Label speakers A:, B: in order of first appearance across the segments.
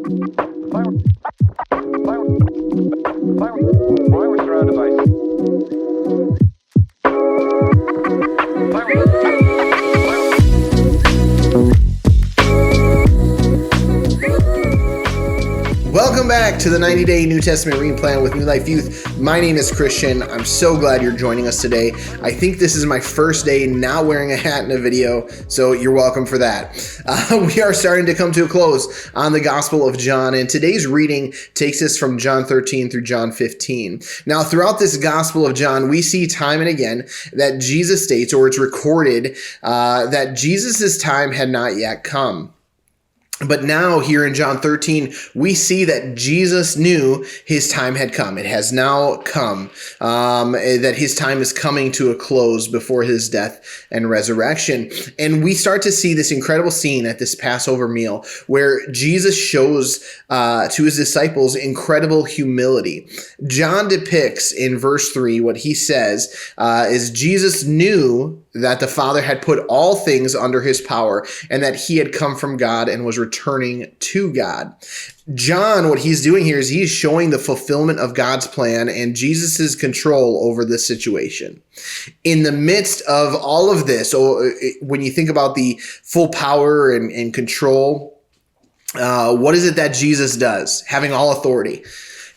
A: Why we're surrounded by
B: Welcome back to the 90-Day New Testament Reading Plan with New Life Youth. My name is Christian. I'm so glad you're joining us today. I think this is my first day not wearing a hat in a video, so you're welcome for that. We are starting to come to a close on the Gospel of John, and today's reading takes us from John 13 through John 15. Now, throughout this Gospel of John, we see time and again that Jesus states, or it's recorded, that Jesus' time had not yet come. But now here in John 13, we see that Jesus knew his time had come. It has now come, that his time is coming to a close before his death and resurrection. And we start to see this incredible scene at this Passover meal where Jesus shows to his disciples incredible humility. John depicts in verse 3 what he says is Jesus knew that the Father had put all things under his power and that he had come from God and was returning to God. John, what he's doing here is he's showing the fulfillment of God's plan and Jesus's control over the situation. In the midst of all of this, when you think about the full power and control, what is it that Jesus does, having all authority?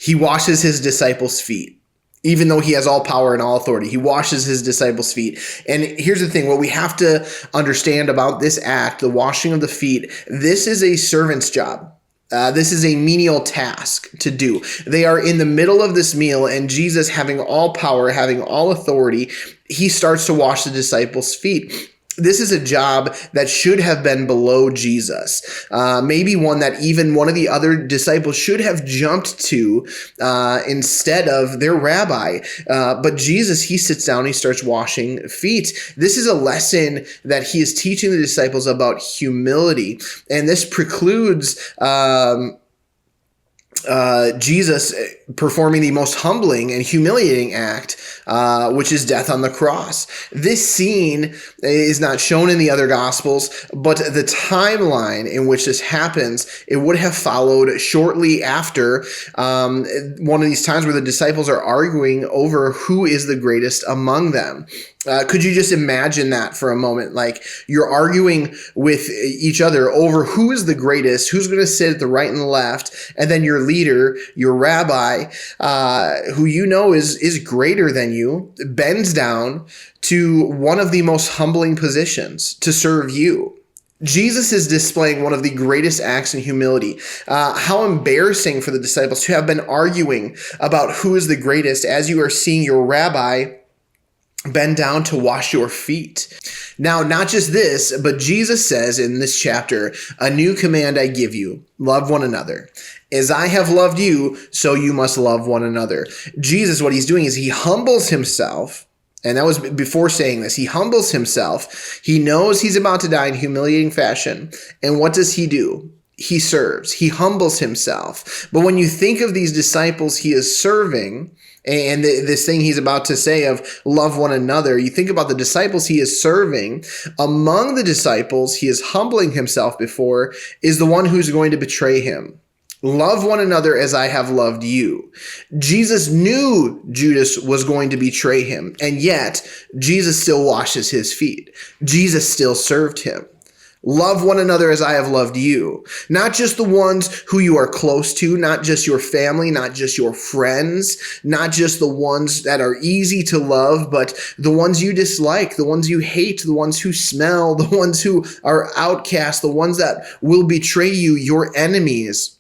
B: He washes his disciples' feet. Even though he has all power and all authority, he washes his disciples' feet. And here's the thing, what we have to understand about this act, the washing of the feet, this is a servant's job. This is a menial task to do. They are in the middle of this meal, and Jesus, having all power, having all authority, he starts to wash the disciples' feet. This is a job that should have been below Jesus. Maybe one that even one of the other disciples should have jumped to instead of their rabbi. But Jesus, he sits down, he starts washing feet. This is a lesson that he is teaching the disciples about humility. And this precludes Jesus performing the most humbling and humiliating act, which is death on the cross. This scene is not shown in the other Gospels, but the timeline in which this happens, it would have followed shortly after one of these times where the disciples are arguing over who is the greatest among them. Could you just imagine that for a moment? Like you're arguing with each other over who is the greatest, who's going to sit at the right and the left, and then your leader, your rabbi, who you know is greater than you, bends down to one of the most humbling positions to serve you. Jesus is displaying one of the greatest acts in humility. How embarrassing for the disciples to have been arguing about who is the greatest as you are seeing your rabbi bend down to wash your feet. Now, not just this, but Jesus says in this chapter, "A new command I give you, love one another. As I have loved you, so you must love one another." Jesus, what he's doing is he humbles himself. And that was before saying this. He humbles himself. He knows he's about to die in humiliating fashion. And what does he do? He serves. He humbles himself. But when you think of these disciples he is serving, and this thing he's about to say of love one another, you think about the disciples he is serving. Among the disciples he is humbling himself before is the one who's going to betray him. Love one another as I have loved you. Jesus knew Judas was going to betray him, and yet Jesus still washes his feet. Jesus still served him. Love one another as I have loved you. Not just the ones who you are close to, not just your family, not just your friends, not just the ones that are easy to love, but the ones you dislike, the ones you hate, the ones who smell, the ones who are outcast, the ones that will betray you, your enemies.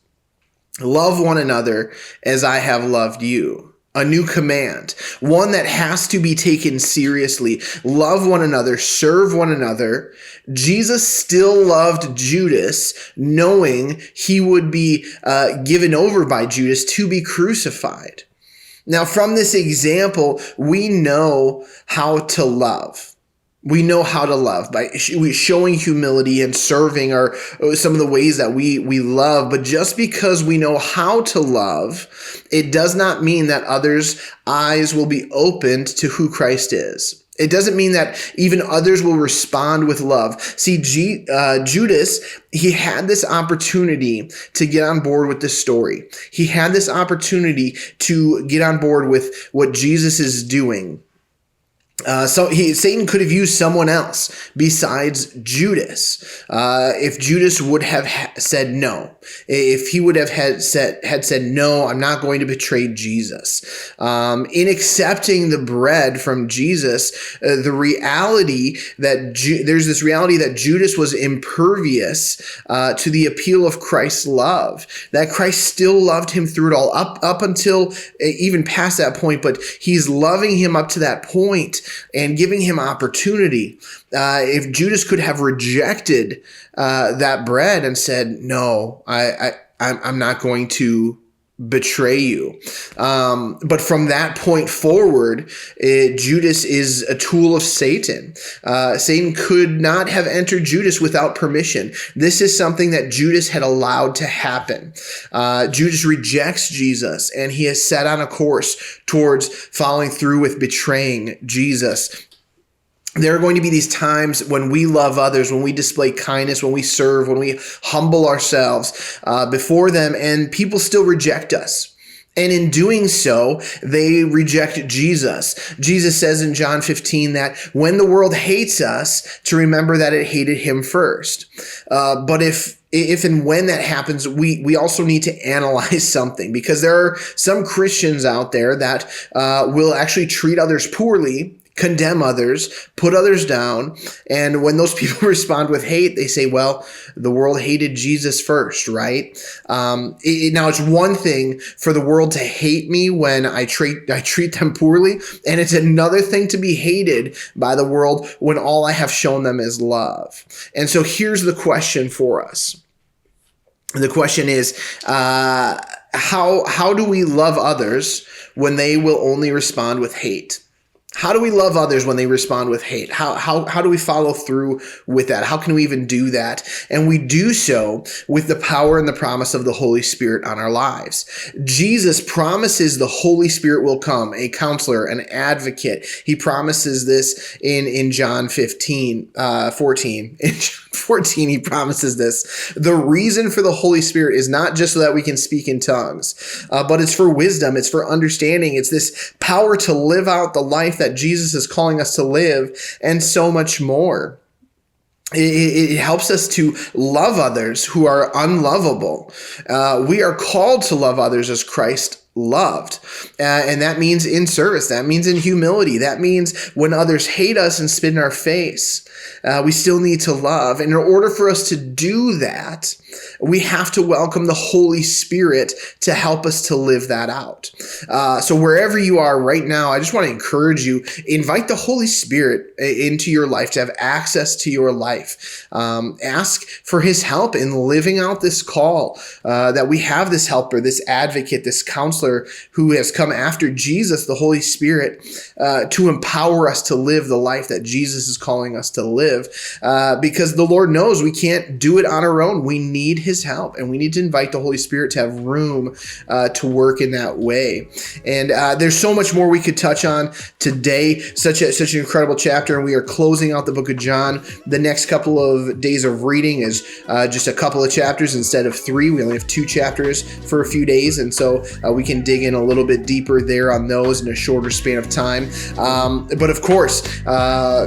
B: Love one another as I have loved you. A new command, one that has to be taken seriously. Love one another, serve one another. Jesus still loved Judas, knowing he would be given over by Judas to be crucified. Now, from this example, we know how to love. We know how to love by showing humility and serving are some of the ways that we love. But just because we know how to love, it does not mean that others' eyes will be opened to who Christ is. It doesn't mean that even others will respond with love. See, Judas, he had this opportunity to get on board with this story. He had this opportunity to get on board with what Jesus is doing. Satan could have used someone else besides Judas. If Judas would have said no, if he would have had said no, I'm not going to betray Jesus. In accepting the bread from Jesus, the reality that there's this reality that Judas was impervious to the appeal of Christ's love. That Christ still loved him through it all, up until even past that point. But he's loving him up to that point and giving him opportunity. If Judas could have rejected that bread and said, no, I'm not going to betray you. But from that point forward, Judas is a tool of Satan. Satan could not have entered Judas without permission. This is something that Judas had allowed to happen. Judas rejects Jesus, and he is set on a course towards following through with betraying Jesus. There are going to be these times when we love others, when we display kindness, when we serve, when we humble ourselves before them, and people still reject us. And in doing so, they reject Jesus. Jesus says in John 15 that when the world hates us, to remember that it hated him first. But if and when that happens, we also need to analyze something, because there are some Christians out there that will actually treat others poorly, condemn others, put others down. And when those people respond with hate, they say, well, the world hated Jesus first, right? Now, it's one thing for the world to hate me when I treat them poorly, and it's another thing to be hated by the world when all I have shown them is love. And so here's the question for us. The question is, how do we love others when they will only respond with hate? How do we love others when they respond with hate? How do we follow through with that? How can we even do that? And we do so with the power and the promise of the Holy Spirit on our lives. Jesus promises the Holy Spirit will come, a counselor, an advocate. He promises this in John 14. In John 14, he promises this. The reason for the Holy Spirit is not just so that we can speak in tongues, but it's for wisdom. It's for understanding. It's this power to live out the life that Jesus is calling us to live, and so much more. It helps us to love others who are unlovable. We are called to love others as Christ loved. And that means in service. That means in humility. That means when others hate us and spit in our face, we still need to love. And in order for us to do that, we have to welcome the Holy Spirit to help us to live that out. So wherever you are right now, I just want to encourage you, invite the Holy Spirit into your life, to have access to your life. Ask for his help in living out this call, that we have this helper, this advocate, this counselor who has come after Jesus, the Holy Spirit, to empower us to live the life that Jesus is calling us to live, because the Lord knows we can't do it on our own. We need his help, and we need to invite the Holy Spirit to have room to work in that way. And there's so much more we could touch on today. Such an incredible chapter, and we are closing out the book of John. The next couple of days of reading is just a couple of chapters instead of 3. We only have 2 chapters for a few days, and so we can dig in a little bit deeper there on those in a shorter span of time. But of course,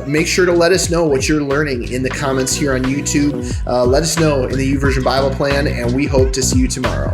B: make sure to let us know what you're learning in the comments here on YouTube. Let us know in the YouVersion Bible Plan, and we hope to see you tomorrow.